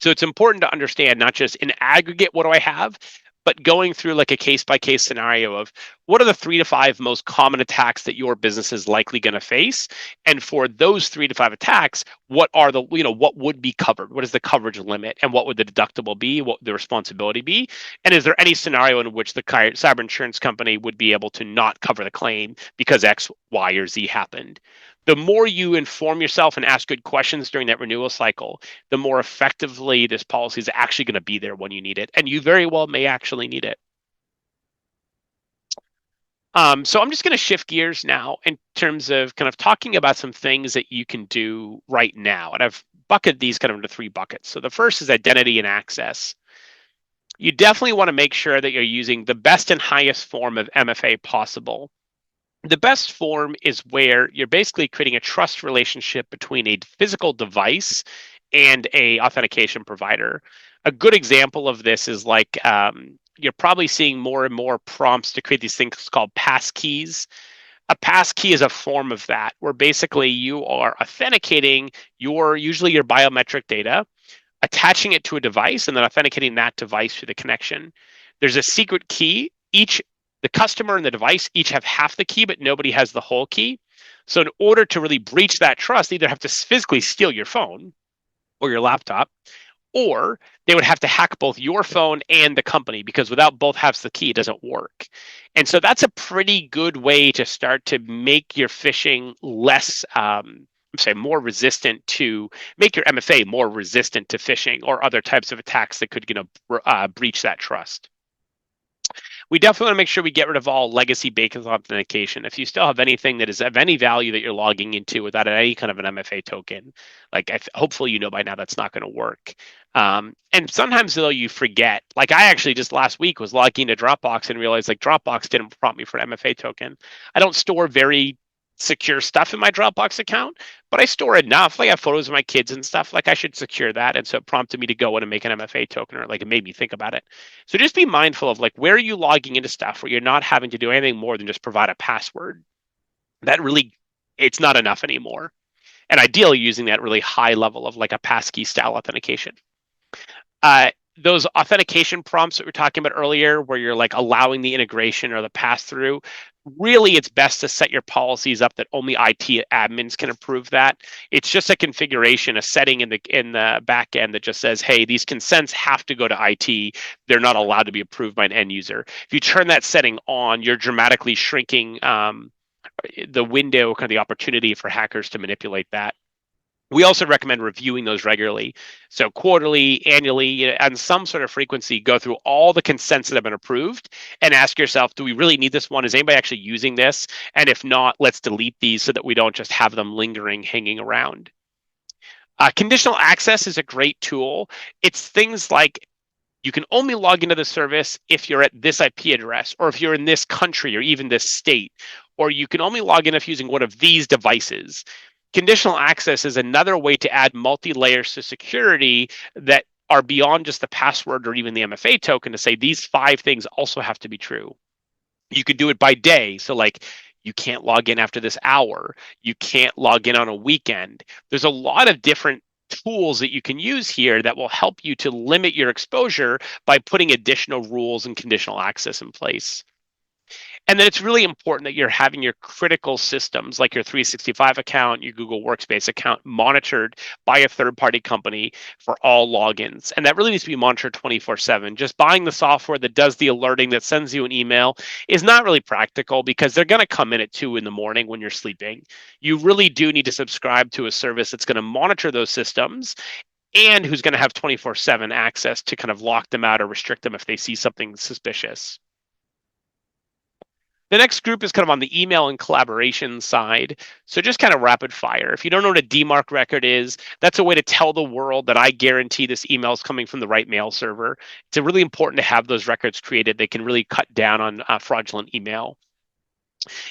So it's important to understand not just in aggregate, what do I have, but going through like a case by case scenario of what are the 3 to 5 most common attacks that your business is likely going to face, and for those 3 to 5 attacks, what are the what would be covered, what is the coverage limit, and what would the deductible be, what would the responsibility be, and is there any scenario in which the cyber insurance company would be able to not cover the claim because X, Y, or Z happened. The more you inform yourself and ask good questions during that renewal cycle, the more effectively this policy is actually going to be there when you need it. And you very well may actually need it. So I'm just going to shift gears now in terms of kind of talking about some things that you can do right now. And I've bucketed these kind of into 3 buckets. So the first is identity and access. You definitely want to make sure that you're using the best and highest form of MFA possible. The best form is where you're basically creating a trust relationship between a physical device and a authentication provider. A good example of this is like you're probably seeing more and more prompts to create these things called passkeys. A passkey is a form of that, where basically you are authenticating usually your biometric data, attaching it to a device, and then authenticating that device through the connection. There's a secret key. The customer and the device each have half the key, but nobody has the whole key. So in order to really breach that trust, they either have to physically steal your phone or your laptop, or they would have to hack both your phone and the company, because without both halves of the key, it doesn't work. And so that's a pretty good way to start to make your phishing less, more resistant to make your MFA more resistant to phishing or other types of attacks that could breach that trust. We definitely want to make sure we get rid of all legacy based authentication. If you still have anything that is of any value that you're logging into without any kind of an MFA token, like hopefully you know by now that's not going to work. And sometimes though you forget. Like I actually just last week was logging into Dropbox and realized like Dropbox didn't prompt me for an MFA token. I don't store very secure stuff in my Dropbox account, but I store enough. Like I have photos of my kids and stuff. Like I should secure that. And so it prompted me to go in and make an MFA token, or like it made me think about it. So just be mindful of like where are you logging into stuff where you're not having to do anything more than just provide a password. That really, it's not enough anymore. And ideally using that really high level of like a passkey style authentication. Those authentication prompts that we were talking about earlier, where you're like allowing the integration or the pass through, really it's best to set your policies up that only IT admins can approve that. It's just a configuration, a setting in the back end that just says, hey, these consents have to go to IT. They're not allowed to be approved by an end user. If you turn that setting on, you're dramatically shrinking the window, kind of the opportunity for hackers to manipulate that. We also recommend reviewing those regularly. So quarterly, annually, and some sort of frequency, go through all the consents that have been approved and ask yourself, do we really need this one? Is anybody actually using this? And if not, let's delete these so that we don't just have them lingering, hanging around. Conditional access is a great tool. It's things like you can only log into the service if you're at this IP address, or if you're in this country, or even this state, or you can only log in if using one of these devices. Conditional access is another way to add multi-layers to security that are beyond just the password or even the MFA token, to say these 5 things also have to be true. You could do it by day. So like you can't log in after this hour. You can't log in on a weekend. There's a lot of different tools that you can use here that will help you to limit your exposure by putting additional rules and conditional access in place. And then it's really important that you're having your critical systems like your 365 account, your Google Workspace account monitored by a third-party company for all logins. And that really needs to be monitored 24/7. Just buying the software that does the alerting, that sends you an email, is not really practical, because they're going to come in at 2 in the morning when you're sleeping. You really do need to subscribe to a service that's going to monitor those systems and who's going to have 24/7 access to kind of lock them out or restrict them if they see something suspicious. The next group is kind of on the email and collaboration side. So just kind of rapid fire. If you don't know what a DMARC record is, that's a way to tell the world that I guarantee this email is coming from the right mail server. It's really important to have those records created. They can really cut down on fraudulent email.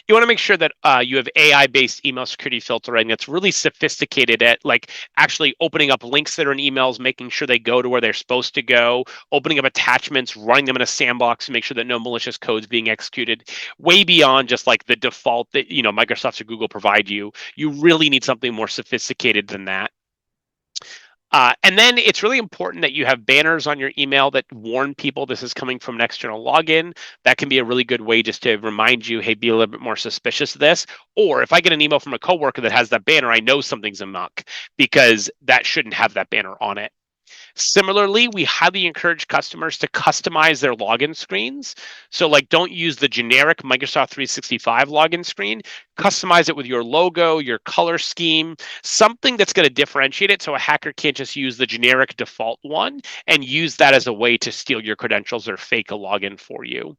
You want to make sure that you have AI-based email security filtering that's really sophisticated at like actually opening up links that are in emails, making sure they go to where they're supposed to go, opening up attachments, running them in a sandbox to make sure that no malicious code is being executed, way beyond just like the default that Microsoft or Google provide you. You really need something more sophisticated than that. And then it's really important that you have banners on your email that warn people this is coming from an external login. That can be a really good way just to remind you, hey, be a little bit more suspicious of this. Or if I get an email from a coworker that has that banner, I know something's amok because that shouldn't have that banner on it. Similarly, we highly encourage customers to customize their login screens. So, like, don't use the generic Microsoft 365 login screen. Customize it with your logo, your color scheme, something that's going to differentiate it so a hacker can't just use the generic default one and use that as a way to steal your credentials or fake a login for you.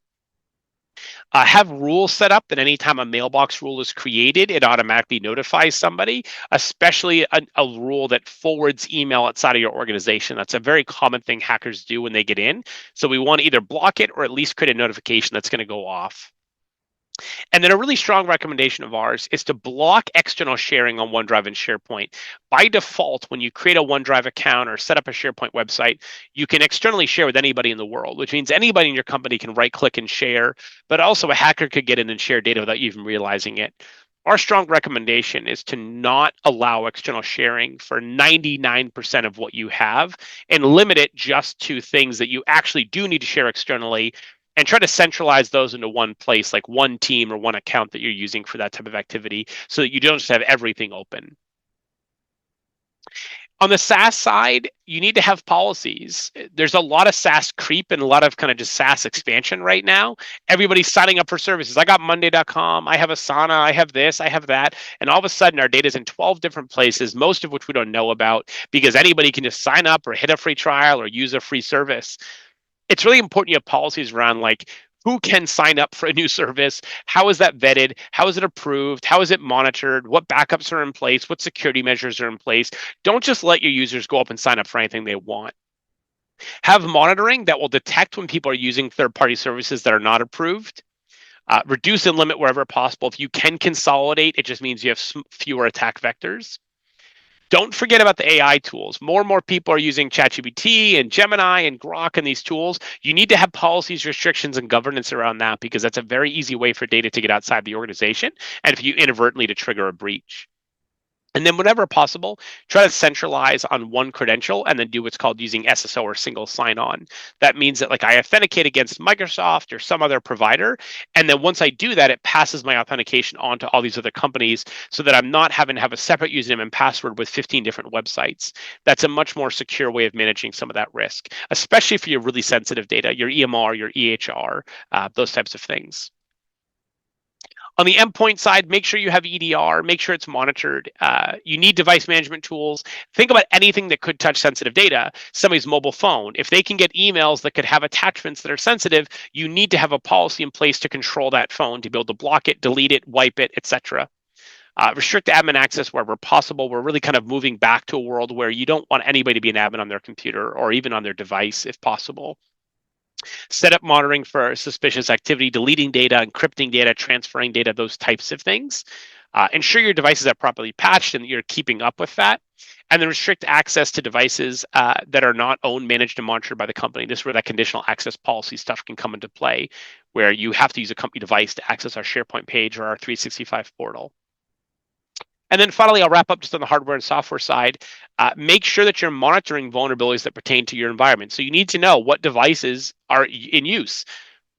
Have rules set up that anytime a mailbox rule is created, it automatically notifies somebody, especially a rule that forwards email outside of your organization. That's a very common thing hackers do when they get in. So we want to either block it or at least create a notification that's going to go off. And then a really strong recommendation of ours is to block external sharing on OneDrive and SharePoint. By default, when you create a OneDrive account or set up a SharePoint website, you can externally share with anybody in the world, which means anybody in your company can right-click and share, but also a hacker could get in and share data without you even realizing it. Our strong recommendation is to not allow external sharing for 99% of what you have and limit it just to things that you actually do need to share externally and try to centralize those into one place, like one team or one account that you're using for that type of activity so that you don't just have everything open. On the SaaS side, you need to have policies. There's a lot of SaaS creep and a lot of kind of just SaaS expansion right now. Everybody's signing up for services. I got Monday.com, I have Asana, I have this, I have that. And all of a sudden, our data is in 12 different places, most of which we don't know about because anybody can just sign up or hit a free trial or use a free service. It's really important you have policies around like who can sign up for a new service, how is that vetted, how is it approved, how is it monitored, what backups are in place, what security measures are in place. Don't just let your users go up and sign up for anything they want. Have monitoring that will detect when people are using third-party services that are not approved. Reduce and limit wherever possible. If you can consolidate, it just means you have fewer attack vectors. Don't forget about the AI tools. More and more people are using ChatGPT and Gemini and Grok and these tools. You need to have policies, restrictions, and governance around that because that's a very easy way for data to get outside the organization and if you inadvertently to trigger a breach. And then whenever possible, try to centralize on one credential and then do what's called using SSO or single sign-on. That means that like I authenticate against Microsoft or some other provider. And then once I do that, it passes my authentication on to all these other companies so that I'm not having to have a separate username and password with 15 different websites. That's a much more secure way of managing some of that risk, especially for your really sensitive data, your EMR, your EHR, those types of things. On the endpoint side, make sure you have EDR, make sure it's monitored. You need device management tools. Think about anything that could touch sensitive data, somebody's mobile phone. If they can get emails that could have attachments that are sensitive, you need to have a policy in place to control that phone, to be able to block it, delete it, wipe it, etc. Restrict admin access wherever possible. We're really kind of moving back to a world where you don't want anybody to be an admin on their computer or even on their device if possible. Set up monitoring for suspicious activity, deleting data, encrypting data, transferring data, those types of things. Ensure your devices are properly patched and that you're keeping up with that. And then restrict access to devices that are not owned, managed, and monitored by the company. This is where that conditional access policy stuff can come into play, where you have to use a company device to access our SharePoint page or our 365 portal. And then finally, I'll wrap up just on the hardware and software side. Make sure that you're monitoring vulnerabilities that pertain to your environment. So you need to know what devices are in use.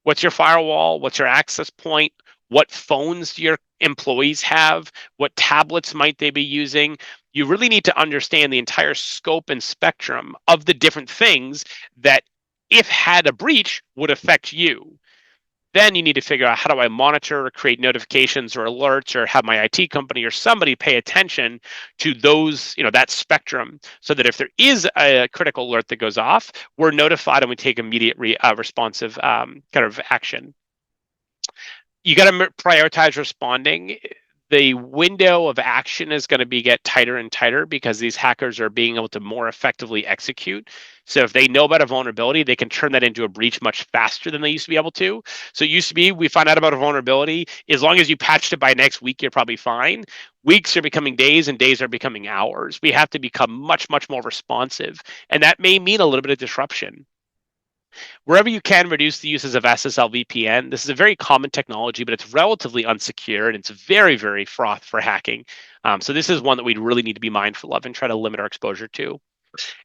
What's your firewall? What's your access point? What phones do your employees have? What tablets might they be using? You really need to understand the entire scope and spectrum of the different things that, if had a breach, would affect you. Then you need to figure out how do I monitor or create notifications or alerts or have my IT company or somebody pay attention to those, that spectrum so that if there is a critical alert that goes off, we're notified and we take immediate responsive kind of action. You got to prioritize responding. The window of action is going to get tighter and tighter because these hackers are being able to more effectively execute. So if they know about a vulnerability, they can turn that into a breach much faster than they used to be able to. So it used to be we find out about a vulnerability. As long as you patched it by next week, you're probably fine. Weeks are becoming days and days are becoming hours. We have to become much, much more responsive. And that may mean a little bit of disruption. Wherever you can, reduce the uses of SSL VPN. This is a very common technology, but it's relatively unsecure and it's very, very fraught for hacking. So this is one that we really need to be mindful of and try to limit our exposure to.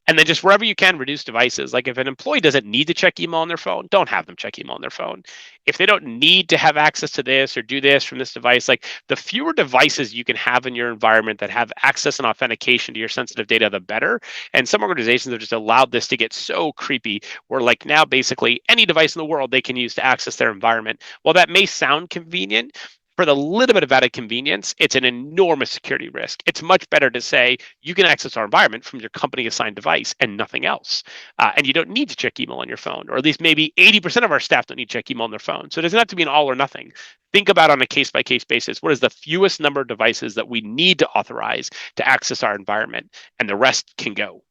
And then just wherever you can, reduce devices. Like if an employee doesn't need to check email on their phone, don't have them check email on their phone. If they don't need to have access to this or do this from this device, like the fewer devices you can have in your environment that have access and authentication to your sensitive data, the better. And some organizations have just allowed this to get so creepy where like now basically any device in the world they can use to access their environment. Well, that may sound convenient, for the little bit of added convenience, it's an enormous security risk. It's much better to say you can access our environment from your company assigned device and nothing else. And you don't need to check email on your phone, or at least maybe 80% of our staff don't need to check email on their phone. So it doesn't have to be an all or nothing. Think about on a case by case basis what is the fewest number of devices that we need to authorize to access our environment, and the rest can go.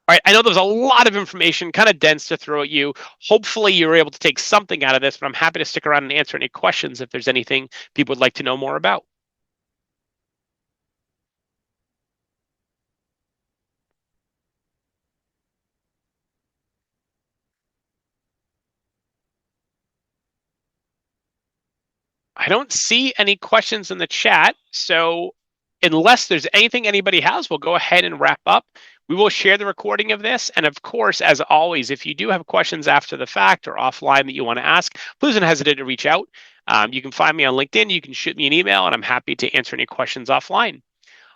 All right, I know there was a lot of information, kind of dense to throw at you. Hopefully, you were able to take something out of this, but I'm happy to stick around and answer any questions if there's anything people would like to know more about. I don't see any questions in the chat. So, unless there's anything anybody has, we'll go ahead and wrap up. We will share the recording of this. And of course, as always, if you do have questions after the fact or offline that you want to ask, please don't hesitate to reach out. You can find me on LinkedIn. You can shoot me an email, and I'm happy to answer any questions offline.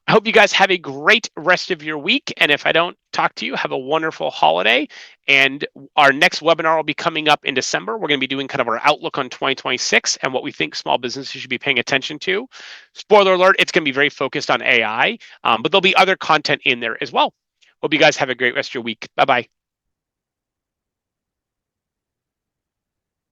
I hope you guys have a great rest of your week. And if I don't talk to you, have a wonderful holiday. And our next webinar will be coming up in December. We're going to be doing kind of our outlook on 2026 and what we think small businesses should be paying attention to. Spoiler alert, it's going to be very focused on AI, but there'll be other content in there as well. Hope you guys have a great rest of your week. Bye-bye.